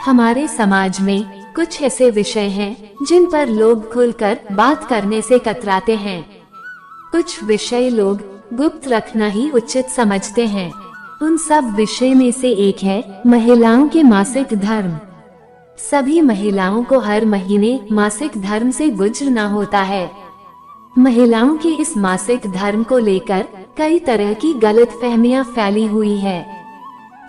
हमारे समाज में कुछ ऐसे विषय हैं जिन पर लोग खुलकर बात करने से कतराते हैं। कुछ विषय लोग गुप्त रखना ही उचित समझते हैं। उन सब विषय में से एक है महिलाओं के मासिक धर्म। सभी महिलाओं को हर महीने मासिक धर्म से गुजरना होता है। महिलाओं के इस मासिक धर्म को लेकर कई तरह की गलतफहमियां फैली हुई है।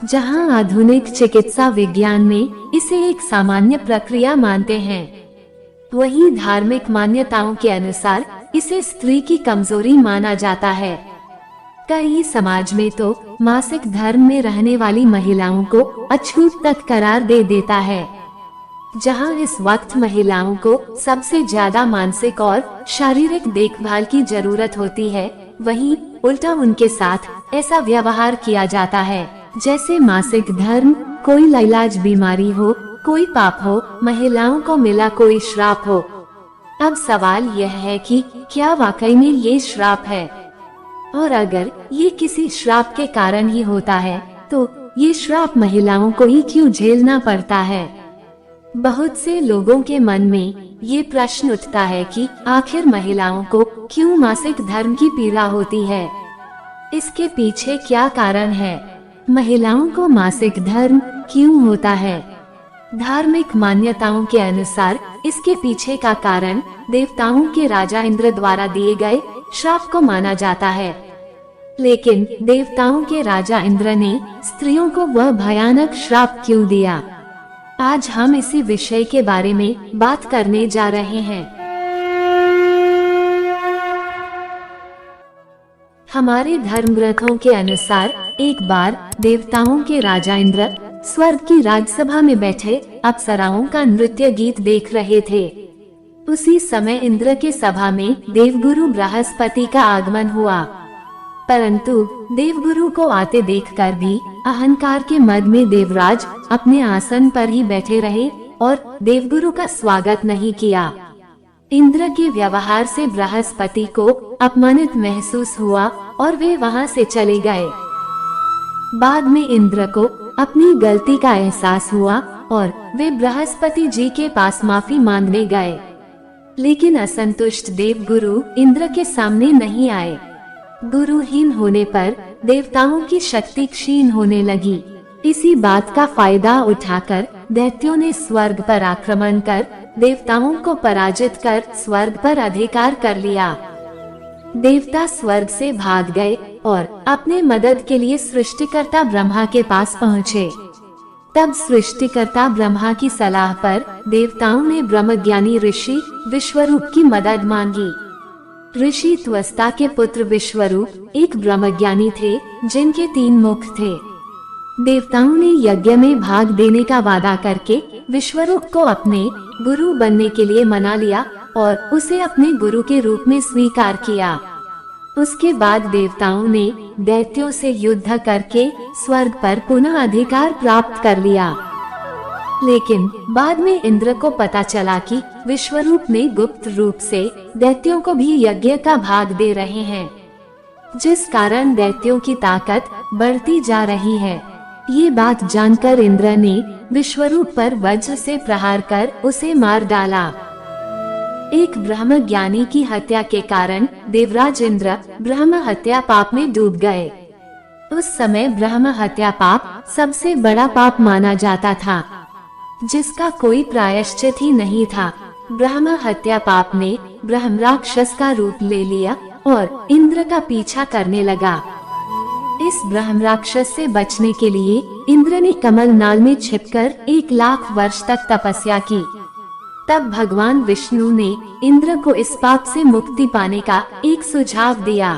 जहां आधुनिक चिकित्सा विज्ञान में इसे एक सामान्य प्रक्रिया मानते हैं, वहीं धार्मिक मान्यताओं के अनुसार इसे स्त्री की कमजोरी माना जाता है। कई समाज में तो मासिक धर्म में रहने वाली महिलाओं को अछूत तक करार दे देता है। जहां इस वक्त महिलाओं को सबसे ज्यादा मानसिक और शारीरिक देखभाल की जरूरत होती है, वहीं उल्टा उनके साथ ऐसा व्यवहार किया जाता है जैसे मासिक धर्म कोई लाइलाज बीमारी हो, कोई पाप हो, महिलाओं को मिला कोई श्राप हो। अब सवाल यह है कि क्या वाकई में ये श्राप है, और अगर ये किसी श्राप के कारण ही होता है तो ये श्राप महिलाओं को ही क्यों झेलना पड़ता है। बहुत से लोगों के मन में ये प्रश्न उठता है कि आखिर महिलाओं को क्यों मासिक धर्म की पीड़ा होती है, इसके पीछे क्या कारण है, महिलाओं को मासिक धर्म क्यों होता है। धार्मिक मान्यताओं के अनुसार इसके पीछे का कारण देवताओं के राजा इंद्र द्वारा दिए गए श्राप को माना जाता है। लेकिन देवताओं के राजा इंद्र ने स्त्रियों को वह भयानक श्राप क्यों दिया, आज हम इसी विषय के बारे में बात करने जा रहे हैं। हमारे धर्म ग्रंथों के अनुसार एक बार देवताओं के राजा इंद्र स्वर्ग की राजसभा में बैठे अप्सराओं का नृत्य गीत देख रहे थे। उसी समय इंद्र के सभा में देवगुरु बृहस्पति का आगमन हुआ, परंतु देवगुरु को आते देखकर भी अहंकार के मद में देवराज अपने आसन पर ही बैठे रहे और देवगुरु का स्वागत नहीं किया। इंद्र के व्यवहार से बृहस्पति को अपमानित महसूस हुआ और वे वहां से चले गए। बाद में इंद्र को अपनी गलती का एहसास हुआ और वे बृहस्पति जी के पास माफी मांगने गए, लेकिन असंतुष्ट देवगुरु इंद्र के सामने नहीं आए। गुरुहीन होने पर देवताओं की शक्ति क्षीण होने लगी। इसी बात का फायदा उठाकर दैत्यों ने स्वर्ग पर आक्रमण कर देवताओं को पराजित कर स्वर्ग पर अधिकार कर लिया। देवता स्वर्ग से भाग गए और अपने मदद के लिए सृष्टिकर्ता ब्रह्मा के पास पहुँचे। तब सृष्टिकर्ता ब्रह्मा की सलाह पर देवताओं ने ब्रह्मज्ञानी ऋषि विश्वरूप की मदद मांगी। ऋषि त्वष्टा के पुत्र विश्वरूप एक ब्रह्मज्ञानी थे जिनके 3 मुख थे। देवताओं ने यज्ञ में भाग देने का वादा करके विश्वरूप को अपने गुरु बनने के लिए मना लिया और उसे अपने गुरु के रूप में स्वीकार किया। उसके बाद देवताओं ने दैत्यों से युद्ध करके स्वर्ग पर पुनः अधिकार प्राप्त कर लिया। लेकिन बाद में इंद्र को पता चला कि विश्वरूप ने गुप्त रूप से दैत्यों को भी यज्ञ का भाग दे रहे हैं, जिस कारण दैत्यों की ताकत बढ़ती जा रही है। ये बात जानकर इंद्र ने विश्वरूप पर वज्र से प्रहार कर उसे मार डाला। एक ब्रह्म ज्ञानी की हत्या के कारण देवराज इंद्र ब्रह्म हत्या पाप में डूब गए। उस समय ब्रह्म हत्या पाप सबसे बड़ा पाप माना जाता था, जिसका कोई प्रायश्चित ही नहीं था। ब्रह्म हत्या पाप ने ब्रह्म राक्षस का रूप ले लिया और इंद्र का पीछा करने लगा। इस ब्रह्म राक्षस से बचने के लिए इंद्र ने कमल नाल में छिपकर 1 लाख वर्ष तक तपस्या की। तब भगवान विष्णु ने इंद्र को इस पाप से मुक्ति पाने का एक सुझाव दिया।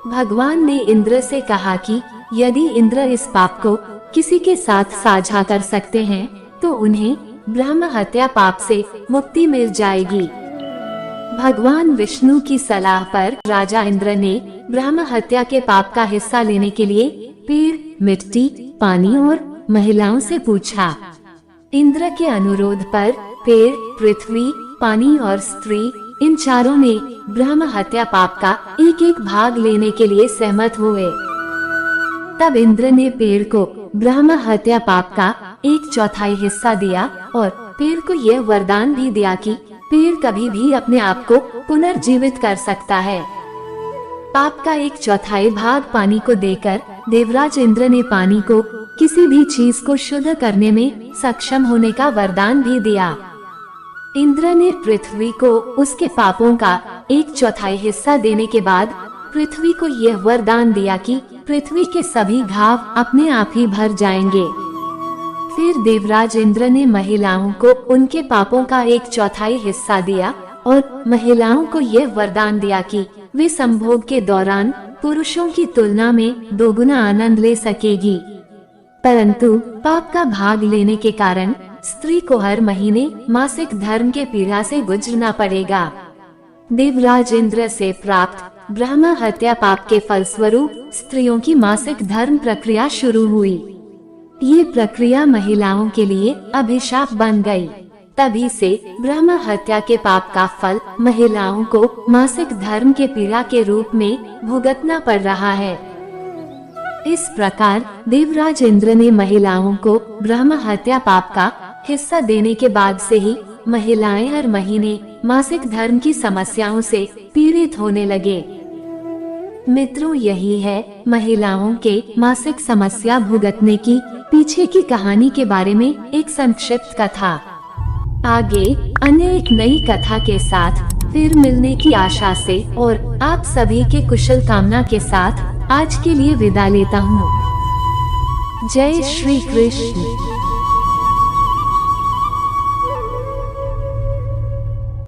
भगवान ने इंद्र से कहा कि यदि इंद्र इस पाप को किसी के साथ साझा कर सकते हैं तो उन्हें ब्रह्म हत्या पाप से मुक्ति मिल जाएगी। भगवान विष्णु की सलाह पर राजा इंद्र ने ब्रह्म हत्या के पाप का हिस्सा लेने के लिए पेड़, मिट्टी, पानी और महिलाओं से पूछा। इंद्र के अनुरोध पर पेड़, पृथ्वी, पानी और स्त्री, इन चारों ने ब्रह्म हत्या पाप का एक भाग लेने के लिए सहमत हुए। तब इंद्र ने पेड़ को ब्रह्म हत्या पाप का 1/4 हिस्सा दिया और पेड़ को यह वरदान भी दिया कि पेड़ कभी भी अपने आप को पुनर्जीवित कर सकता है। पाप का 1/4 भाग पानी को देकर देवराज इंद्र ने पानी को किसी भी चीज को शुद्ध करने में सक्षम होने का वरदान भी दिया। इंद्र ने पृथ्वी को उसके पापों का 1/4 हिस्सा देने के बाद पृथ्वी को यह वरदान दिया कि पृथ्वी के सभी घाव अपने आप ही भर जाएंगे। फिर देवराज इंद्र ने महिलाओं को उनके पापों का 1/4 हिस्सा दिया और महिलाओं को यह वरदान दिया कि वे संभोग के दौरान पुरुषों की तुलना में 2 गुना आनंद ले सकेगी। परंतु पाप का भाग लेने के कारण स्त्री को हर महीने मासिक धर्म के पीड़ा से गुजरना पड़ेगा। देवराज इंद्र से प्राप्त ब्रह्म हत्या पाप के फलस्वरूप स्त्रियों की मासिक धर्म प्रक्रिया शुरू हुई। ये प्रक्रिया महिलाओं के लिए अभिशाप बन गई। तभी से ब्रह्म हत्या के पाप का फल महिलाओं को मासिक धर्म के पीड़ा के रूप में भुगतना पड़ रहा है। इस प्रकार देवराज इंद्र ने महिलाओं को ब्रह्म हत्या पाप का हिस्सा देने के बाद से ही महिलाएं हर महीने मासिक धर्म की समस्याओं से पीड़ित होने लगे। मित्रों, यही है महिलाओं के मासिक समस्या भुगतने की पीछे की कहानी के बारे में एक संक्षिप्त कथा। आगे अन्य एक नई कथा के साथ फिर मिलने की आशा से और आप सभी के कुशल कामना के साथ आज के लिए विदा लेता हूँ। जय श्री कृष्ण।